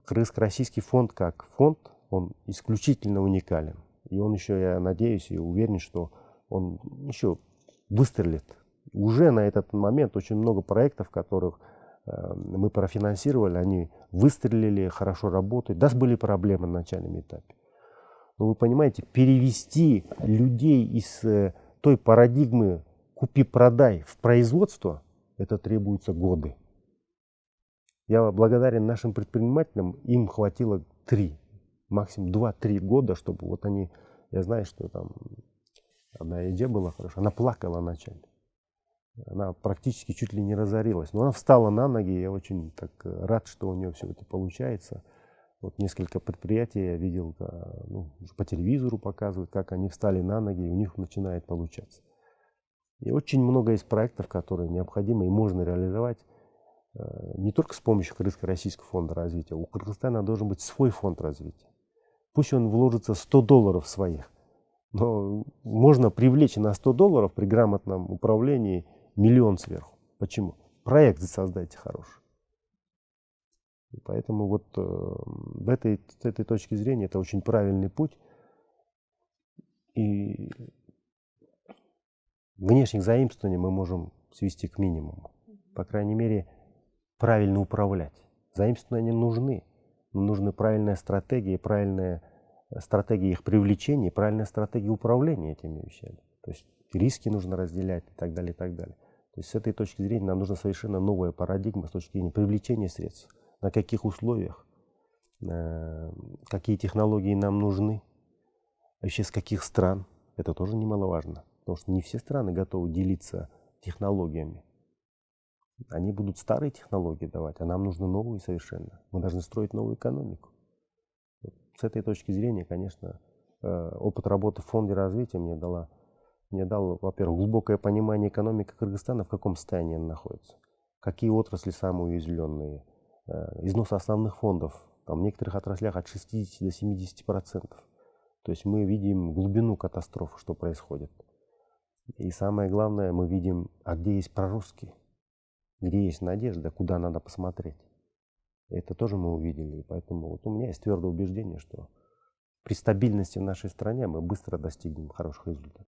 Кыргызско-российский фонд как фонд, он исключительно уникален. И он еще, я надеюсь и уверен, что он еще выстрелит. Уже на этот момент очень много проектов, которых мы профинансировали, они выстрелили, хорошо работают. Да, были проблемы на начальном этапе. Но вы понимаете, перевести людей из той парадигмы купи-продай в производство, это требуется годы. Я благодарен нашим предпринимателям, им хватило 3, максимум 2-3 года, чтобы вот они, я знаю, что там одна идея была хорошая, она плакала вначале. Она практически чуть ли не разорилась. Но она встала на ноги, я очень так рад, что у нее все это получается. Вот несколько предприятий я видел, ну, по телевизору показывают, как они встали на ноги, и у них начинает получаться. И очень много есть проектов, которые необходимо и можно реализовать не только с помощью Кыргызско-российского фонда развития. У Кыргызстана должен быть свой фонд развития. Пусть он вложится $100 своих, но можно привлечь на $100 при грамотном управлении миллион сверху. Почему? Проект создайте хороший. И поэтому вот с этой точки зрения это очень правильный путь. И внешних заимствований мы можем свести к минимуму. По крайней мере, правильно управлять. Заимствования нужны. Но нужны правильная стратегия их привлечения, правильная стратегия управления этими вещами. То есть риски нужно разделять и так далее, и так далее. То есть с этой точки зрения нам нужна совершенно новая парадигма с точки зрения привлечения средств. На каких условиях, какие технологии нам нужны, вообще с каких стран. Это тоже немаловажно. Потому что не все страны готовы делиться технологиями. Они будут старые технологии давать, а нам нужны новые совершенно. Мы должны строить новую экономику. С этой точки зрения, конечно, опыт работы в фонде развития мне дал, во-первых, глубокое понимание экономики Кыргызстана, в каком состоянии она находится, какие отрасли самые уязвленные, износ основных фондов, там, в некоторых отраслях от 60 до 70%. То есть мы видим глубину катастрофы, что происходит. И самое главное, мы видим, а где есть проростки, где есть надежда, куда надо посмотреть. Это тоже мы увидели. И поэтому вот у меня есть твердое убеждение, что при стабильности в нашей стране мы быстро достигнем хороших результатов.